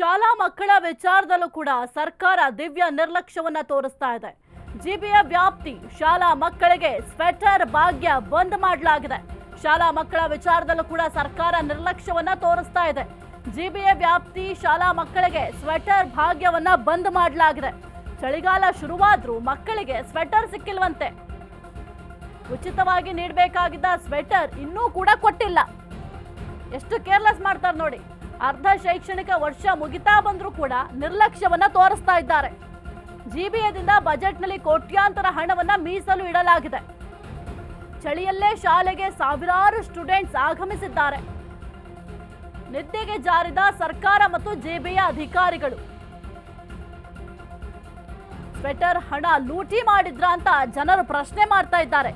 ಶಾಲಾ ಮಕ್ಕಳ ವಿಚಾರದಲ್ಲೂ ಕೂಡ ಸರ್ಕಾರ ದಿವ್ಯ ನಿರ್ಲಕ್ಷ್ಯವನ್ನ ತೋರಿಸ್ತಾ ಇದೆ. ಜಿಬಿಯ ವ್ಯಾಪ್ತಿ ಶಾಲಾ ಮಕ್ಕಳಿಗೆ ಸ್ವೆಟರ್ ಭಾಗ್ಯ ಬಂದ್ ಮಾಡಲಾಗಿದೆ. ಶಾಲಾ ಮಕ್ಕಳ ವಿಚಾರದಲ್ಲೂ ಕೂಡ ಸರ್ಕಾರ ನಿರ್ಲಕ್ಷ್ಯವನ್ನ ತೋರಿಸ್ತಾ ಇದೆ. ಜಿಬಿಯ ವ್ಯಾಪ್ತಿ ಶಾಲಾ ಮಕ್ಕಳಿಗೆ ಸ್ವೆಟರ್ ಭಾಗ್ಯವನ್ನ ಬಂದ್ ಮಾಡಲಾಗಿದೆ. ಚಳಿಗಾಲ ಶುರುವಾದ್ರೂ ಮಕ್ಕಳಿಗೆ ಸ್ವೆಟರ್ ಸಿಕ್ಕಿಲ್ವಂತೆ. ಉಚಿತವಾಗಿ ನೀಡಬೇಕಾಗಿದ್ದ ಸ್ವೆಟರ್ ಇನ್ನೂ ಕೂಡ ಕೊಟ್ಟಿಲ್ಲ. ಎಷ್ಟು ಕೇರ್ಲೆಸ್ ಮಾಡ್ತಾರೆ ನೋಡಿ. ಅರ್ಧ ಶೈಕ್ಷಣಿಕ ವರ್ಷ ಮುಗಿತಾ ಬಂದ್ರೂ ಕೂಡ ನಿರ್ಲಕ್ಷ್ಯವನ್ನ ತೋರಿಸ್ತಾ ಇದ್ದಾರೆ. ಜಿಬಿಎದಿಂದ ಬಜೆಟ್ನಲ್ಲಿ ಕೋಟ್ಯಾಂತರ ಹಣವನ್ನ ಮೀಸಲು ಇಡಲಾಗಿದೆ. ಚಳಿಯಲ್ಲೇ ಶಾಲೆಗೆ ಸಾವಿರಾರು ಸ್ಟೂಡೆಂಟ್ಸ್ ಆಗಮಿಸಿದ್ದಾರೆ. ನಿದ್ದೆಗೆ ಜಾರಿದ ಸರ್ಕಾರ ಮತ್ತು ಜಿಬಿಯ ಅಧಿಕಾರಿಗಳು ಸ್ವೆಟರ್ ಹಣ ಲೂಟಿ ಮಾಡಿದ್ರ ಅಂತ ಜನರು ಪ್ರಶ್ನೆ ಮಾಡ್ತಾ ಇದ್ದಾರೆ.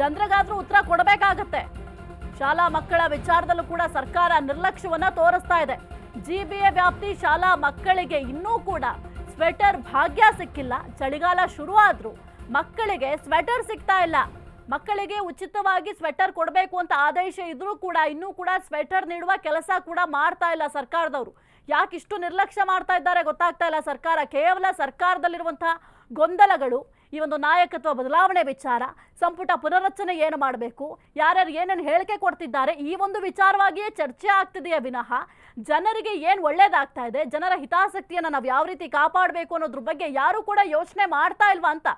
ಜನರಿಗಾದ್ರೂ ಉತ್ತರ ಕೊಡಬೇಕಾಗತ್ತೆ. ಶಾಲಾ ಮಕ್ಕಳ ವಿಚಾರದಲ್ಲೂ ಕೂಡ ಸರ್ಕಾರ ನಿರ್ಲಕ್ಷ್ಯವನ್ನ ತೋರಿಸ್ತಾ ಇದೆ. ಜಿಬಿಎ ವ್ಯಾಪ್ತಿ ಶಾಲಾ ಮಕ್ಕಳಿಗೆ ಇನ್ನೂ ಕೂಡ ಸ್ವೆಟರ್ ಭಾಗ್ಯ ಸಿಕ್ಕಿಲ್ಲ. ಚಳಿಗಾಲ ಶುರುವಾದ್ರೂ ಮಕ್ಕಳಿಗೆ ಸ್ವೆಟರ್ ಸಿಗ್ತಾ ಇಲ್ಲ. ಮಕ್ಕಳಿಗೆ ಉಚಿತವಾಗಿ ಸ್ವೆಟರ್ ಕೊಡಬೇಕು ಅಂತ ಆದೇಶ ಇದ್ರೂ ಕೂಡ ಇನ್ನೂ ಕೂಡ ಸ್ವೆಟರ್ ನೀಡುವ ಕೆಲಸ ಕೂಡ ಮಾಡ್ತಾ ಇಲ್ಲ ಸರ್ಕಾರದವರು. ಯಾಕೆ ಇಷ್ಟು ನಿರ್ಲಕ್ಷ್ಯ ಮಾಡ್ತಾ ಇದ್ದಾರೆ ಗೊತ್ತಾಗ್ತಾ ಇಲ್ಲ ಸರ್ಕಾರ. ಕೇವಲ ಸರ್ಕಾರದಲ್ಲಿರುವಂತಹ ಗೊಂದಲಗಳು, ಈ ಒಂದು ನಾಯಕತ್ವ ಬದಲಾವಣೆ ವಿಚಾರ, ಸಂಪುಟ ಪುನರ್ರಚನೆ ಏನು ಮಾಡಬೇಕು, ಯಾರ್ಯಾರು ಏನೇನು ಹೇಳಿಕೆ ಕೊಡ್ತಿದ್ದಾರೆ, ಈ ಒಂದು ವಿಚಾರವಾಗಿಯೇ ಚರ್ಚೆ ಆಗ್ತಿದೆಯೇ ವಿನಃ ಜನರಿಗೆ ಏನು ಒಳ್ಳೇದಾಗ್ತಾ ಇದೆ, ಜನರ ಹಿತಾಸಕ್ತಿಯನ್ನು ನಾವು ಯಾವ ರೀತಿ ಕಾಪಾಡಬೇಕು ಅನ್ನೋದ್ರ ಬಗ್ಗೆ ಯಾರು ಕೂಡ ಯೋಚನೆ ಮಾಡ್ತಾ ಇಲ್ವಾ ಅಂತ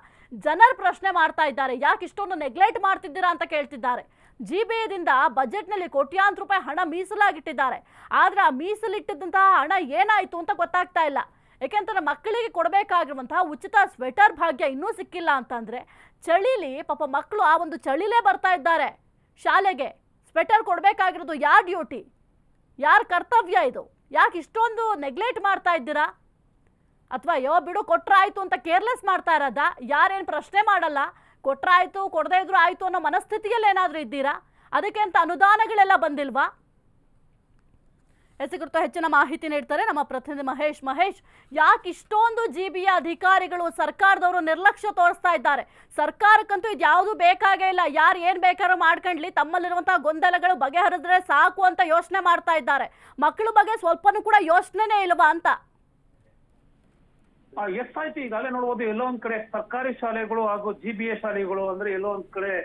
ಜನರು ಪ್ರಶ್ನೆ ಮಾಡ್ತಾ ಇದ್ದಾರೆ. ಯಾಕೆ ಇಷ್ಟೊಂದು ನೆಗ್ಲೆಕ್ಟ್ ಮಾಡ್ತಿದ್ದೀರಾ ಅಂತ ಕೇಳ್ತಿದ್ದಾರೆ. ಜಿಬಿಎದಿಂದ ಬಜೆಟ್ನಲ್ಲಿ ಕೋಟ್ಯಾಂತರ ರೂಪಾಯಿ ಹಣ ಮೀಸಲಾಗಿಟ್ಟಿದ್ದಾರೆ. ಆದ್ರೆ ಆ ಮೀಸಲಿಟ್ಟಿದ್ದಂತಹ ಹಣ ಏನಾಯ್ತು ಅಂತ ಗೊತ್ತಾಗ್ತಾ ಇಲ್ಲ. ಯಾಕೆಂತಂದ್ರೆ ಮಕ್ಕಳಿಗೆ ಕೊಡಬೇಕಾಗಿರುವಂತಹ ಉಚಿತ ಸ್ವೆಟರ್ ಭಾಗ್ಯ ಇನ್ನೂ ಸಿಕ್ಕಿಲ್ಲ ಅಂತಂದ್ರೆ ಚಳಿಲಿ ಪಾಪ ಮಕ್ಕಳು ಆ ಒಂದು ಚಳಿಲೇ ಬರ್ತಾ ಇದ್ದಾರೆ ಶಾಲೆಗೆ. ಸ್ವೆಟರ್ ಕೊಡಬೇಕಾಗಿರೋದು ಯಾರ ಡ್ಯೂಟಿ, ಯಾರ ಕರ್ತವ್ಯ ಇದು? ಯಾಕೆ ಇಷ್ಟೊಂದು ನೆಗ್ಲೆಕ್ಟ್ ಮಾಡ್ತಾ ಇದ್ದೀರಾ? ಅಥವಾ ಬಿಡು ಕೊಟ್ರಾಯ್ತು ಅಂತ ಕೇರ್ಲೆಸ್ ಮಾಡ್ತಾ ಇರೋದ? ಯಾರೇನು ಪ್ರಶ್ನೆ ಮಾಡಲ್ಲ, ಕೊಟ್ರಾಯ್ತು ಕೊಡದೇ ಇದ್ರು ಆಯ್ತು ಅನ್ನೋ ಮನಸ್ಥಿತಿಯಲ್ಲಿ ಏನಾದರೂ ಇದ್ದೀರಾ? ಅದಕ್ಕೆ ಅಂತ ಅನುದಾನಗಳೆಲ್ಲ ಬಂದಿಲ್ವಾ? ಕುರಿತು ಹೆಚ್ಚಿನ ಮಾಹಿತಿ ನೀಡ್ತಾರೆ ನಮ್ಮ ಪ್ರತಿನಿಧಿ ಮಹೇಶ್, ಯಾಕೆ ಇಷ್ಟೊಂದು ಜಿಬಿಯ ಅಧಿಕಾರಿಗಳು ಸರ್ಕಾರದವರು ನಿರ್ಲಕ್ಷ್ಯ ತೋರಿಸ್ತಾ ಇದ್ದಾರೆ? ಸರ್ಕಾರಕ್ಕಂತೂ ಇದು ಯಾವುದು ಬೇಕಾಗೇ ಇಲ್ಲ. ಯಾರು ಏನ್ ಬೇಕಾದ್ರೂ ಮಾಡ್ಕೊಂಡ್ಲಿ, ತಮ್ಮಲ್ಲಿರುವಂತಹ ಗೊಂದಲಗಳು ಬಗೆಹರಿದ್ರೆ ಸಾಕು ಅಂತ ಯೋಚನೆ ಮಾಡ್ತಾ ಇದ್ದಾರೆ. ಮಕ್ಕಳ ಬಗ್ಗೆ ಸ್ವಲ್ಪನೂ ಕೂಡ ಯೋಚನೆನೇ ಇಲ್ವಾ ಅಂತ. ಎಷ್ಟಾಯ್ತು ಈಗಾಗಲೇ ನೋಡ್ಬೋದು. ಎಲ್ಲೋ ಒಂದ್ ಕಡೆ ಸರ್ಕಾರಿ ಶಾಲೆಗಳು ಹಾಗೂ ಜಿಬಿಎ ಶಾಲೆಗಳು ಅಂದ್ರೆ ಎಲ್ಲೋ ಒಂದ್ ಕಡೆ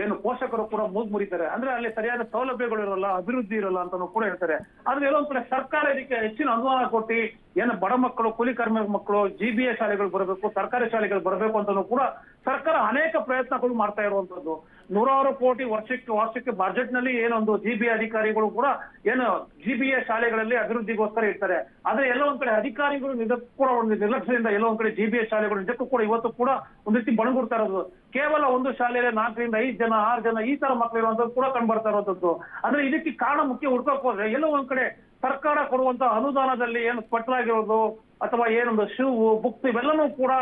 ಏನು ಪೋಷಕರು ಕೂಡ ಮೂಗ್ ಮುರಿತಾರೆ. ಅಂದ್ರೆ ಅಲ್ಲಿ ಸರಿಯಾದ ಸೌಲಭ್ಯಗಳು ಇರೋಲ್ಲ, ಅಭಿವೃದ್ಧಿ ಇರೋಲ್ಲ ಅಂತಾನು ಕೂಡ ಹೇಳ್ತಾರೆ. ಆದ್ರೆ ಎಲ್ಲೊಂದ್ ಕಡೆ ಸರ್ಕಾರ ಇದಕ್ಕೆ ಹೆಚ್ಚಿನ ಅನುದಾನ ಕೊಟ್ಟು ಏನು ಬಡ ಮಕ್ಕಳು, ಕೂಲಿ ಕಾರ್ಮಿಕ ಮಕ್ಕಳು ಜಿಬಿಎ ಶಾಲೆಗಳು ಬರಬೇಕು, ಸರ್ಕಾರಿ ಶಾಲೆಗಳು ಬರಬೇಕು ಅಂತಾನು ಕೂಡ ಸರ್ಕಾರ ಅನೇಕ ಪ್ರಯತ್ನಗಳು ಮಾಡ್ತಾ ಇರುವಂತದ್ದು. 100 ಕೋಟಿ ವಾರ್ಷಿಕ ಬಜೆಟ್ ನಲ್ಲಿ ಏನೊಂದು ಜಿಬಿಎ ಅಧಿಕಾರಿಗಳು ಕೂಡ ಏನು ಜಿಬಿಎ ಶಾಲೆಗಳಲ್ಲಿ ಅಭಿವೃದ್ಧಿಗೋಸ್ಕರ ಇರ್ತಾರೆ. ಆದ್ರೆ ಎಲ್ಲೋ ಒಂದ್ ಕಡೆ ಅಧಿಕಾರಿಗಳು ಇದಕ್ಕೂ ಕೂಡ ಒಂದು ನಿರ್ಲಕ್ಷ್ಯದಿಂದ ಎಲ್ಲೋ ಒಂದ್ ಕಡೆ ಜಿಬಿಎ ಶಾಲೆಗಳು ಇದಕ್ಕೂ ಕೂಡ ಇವತ್ತು ಕೂಡ ಒಂದ್ ರೀತಿ ಬಣಗುಡ್ತಾ ಇರೋದು. ಕೇವಲ ಒಂದು ಶಾಲೆಯಲ್ಲಿ 4 ರಿಂದ 5 ಜನ 6 ಜನ ಈ ತರ ಮಕ್ಕಳು ಇರುವಂತದ್ದು ಕೂಡ ಕಂಡು ಬರ್ತಾ ಇರುವಂತದ್ದು. ಅಂದ್ರೆ ಇದಕ್ಕೆ ಕಾರಣ ಮುಖ್ಯ ಹುಡ್ಕಕ್ ಹೋದ್ರೆ ಎಲ್ಲೋ ಒಂದ್ ಕಡೆ ಸರ್ಕಾರ ಕೊಡುವಂತ ಅನುದಾನದಲ್ಲಿ ಏನು ಸ್ವೆಟರ್ ಅಥವಾ ಏನೊಂದು ಶೂ, ಬುಕ್ಸ್ ಇವೆಲ್ಲನೂ ಕೂಡ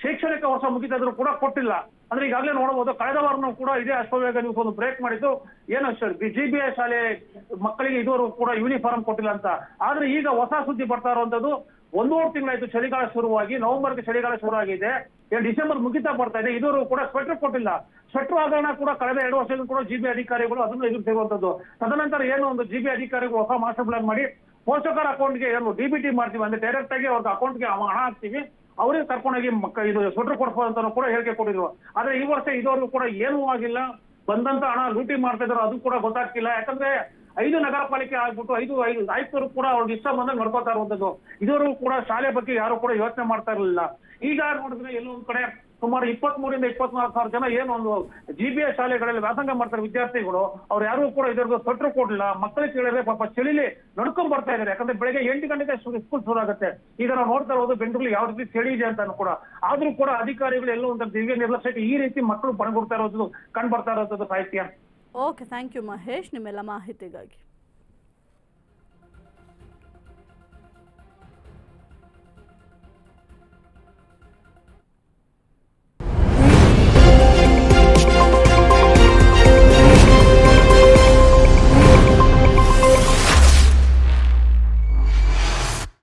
ಶೈಕ್ಷಣಿಕ ವರ್ಷ ಮುಗಿತಾದ್ರೂ ಕೂಡ ಕೊಟ್ಟಿಲ್ಲ. ಅಂದ್ರೆ ಈಗಾಗಲೇ ನೋಡಬಹುದು, ಕಳೆದ ವಾರನೂ ಕೂಡ ಇದೇ ಅಶ್ವವೇಗ ನ್ಯೂಸ್ ಒಂದು ಬ್ರೇಕ್ ಮಾಡಿದ್ದು ಏನು ಜಿಬಿಎ ಶಾಲೆ ಮಕ್ಕಳಿಗೆ ಇದುವರೆಗೂ ಕೂಡ ಯೂನಿಫಾರ್ಮ್ ಕೊಟ್ಟಿಲ್ಲ ಅಂತ. ಆದ್ರೆ ಈಗ ಹೊಸ ಸುದ್ದಿ ಬರ್ತಾ ಇರುವಂತದ್ದು, 1.5 ತಿಂಗಳಾಯ್ತು ಚಳಿಗಾಲ ಶುರುವಾಗಿ. ನವೆಂಬರ್ಗೆ ಚಳಿಗಾಲ ಶುರುವಾಗಿದೆ, ಡಿಸೆಂಬರ್ ಮುಗಿತಾ ಬರ್ತಾ ಇದೆ, ಇದುವರೆಗೂ ಕೂಡ ಸ್ವೆಟರ್ ಕೊಟ್ಟಿಲ್ಲ. ಸ್ವೆಟರ್ ಹಗರಣ ಕೂಡ ಕಳೆದ 2 ವರ್ಷದಿಂದ ಕೂಡ ಜಿಬಿ ಅಧಿಕಾರಿಗಳು ಅದನ್ನು ಎದುರಿಸಿರುವಂತದ್ದು. ತದನಂತರ ಏನು ಒಂದು ಜಿಬಿ ಅಧಿಕಾರಿಗಳು ಹೊಸ ಮಾಸ್ಟರ್ ಪ್ಲಾನ್ ಮಾಡಿ ಪೋಷಕರ ಅಕೌಂಟ್ಗೆ ಏನು ಡಿಬಿಟಿ ಮಾಡ್ತೀವಿ ಅಂದ್ರೆ ಡೈರೆಕ್ಟ್ ಆಗಿ ಅವ್ರ ಅಕೌಂಟ್ಗೆ ಹಣ ಹಾಕ್ತೀವಿ, ಅವ್ರಿಗೆ ಕರ್ಕೊಂಡೋಗಿ ಇದು ಸ್ವೆಟರ್ ಕೊಡ್ಬೋದು ಅಂತ ಕೂಡ ಹೇಳಿಕೆ ಕೊಟ್ಟಿದ್ರು. ಆದ್ರೆ ಈ ವರ್ಷ ಇದುವರೆಗೂ ಕೂಡ ಏನೂ ಆಗಿಲ್ಲ. ಬಂದಂತ ಹಣ ಲೂಟಿ ಮಾಡ್ತಾ ಇದ್ರು, ಅದು ಕೂಡ ಗೊತ್ತಾಗ್ತಿಲ್ಲ. ಯಾಕಂದ್ರೆ 5 ನಗರ ಪಾಲಿಕೆ ಆಗ್ಬಿಟ್ಟು 5 ಆಯುಕ್ತರು ಕೂಡ ಅವ್ರಿಗೆ ಇಷ್ಟ ಬಂದಾಗ ನಡ್ಕೋತಾ ಇರುವಂತದ್ದು. ಇದುವರೆಗೂ ಕೂಡ ಶಾಲೆ ಬಗ್ಗೆ ಯಾರು ಕೂಡ ಯೋಚನೆ ಮಾಡ್ತಾ ಇರಲಿಲ್ಲ. ಈಗ ನೋಡಿದ್ರೆ ಎಲ್ಲೋ ಒಂದ್ ಕಡೆ ಸುಮಾರು 23 ರಿಂದ 24 ಸಾವಿರ ಜನ ಏನು ಒಂದು ಜಿಬಿಎ ಶಾಲೆಗಳಲ್ಲಿ ವ್ಯಾಸಂಗ ಮಾಡ್ತಾರೆ ವಿದ್ಯಾರ್ಥಿಗಳು, ಅವ್ರು ಯಾರು ಕೂಡ ಇದ್ರದ್ದು ಸ್ವೆಟರ್ ಕೊಡ್ಲಿಲ್ಲ. ಮಕ್ಕಳಿಗೆ ಕೇಳಿದ್ರೆ ಪಾಪ ಚಳಿಲಿ ನಡ್ಕೊಂಡ್ ಬರ್ತಾ ಇದ್ದಾರೆ. ಯಾಕಂದ್ರೆ ಬೆಳಗ್ಗೆ 8 ಗಂಟೆಗೆ ಸ್ಕೂಲ್ ಶುರು ಆಗುತ್ತೆ. ಈಗ ನಾವು ನೋಡ್ತಾ ಇರೋದು ಬೆಂಗಳೂರಲ್ಲಿ ಯಾವ ರೀತಿ ಚಳಿ ಇದೆ ಅಂತ ಕೂಡ. ಆದ್ರೂ ಕೂಡ ಅಧಿಕಾರಿಗಳು ಎಲ್ಲೋ ಒಂದು ದಿವ್ಯ ನಿರ್ಲಕ್ಷ್ಯಕ್ಕೆ ಈ ರೀತಿ ಮಕ್ಕಳು ಪಣಗುಡ್ತಾ ಇರೋದು ಕಂಡು ಬರ್ತಾ ಇರೋದು ಸಾಹಿತ್ಯ. ಓಕೆ, ಥ್ಯಾಂಕ್ ಯು ಮಹೇಶ್ ನಿಮ್ಮೆಲ್ಲ ಮಾಹಿತಿಗಾಗಿ.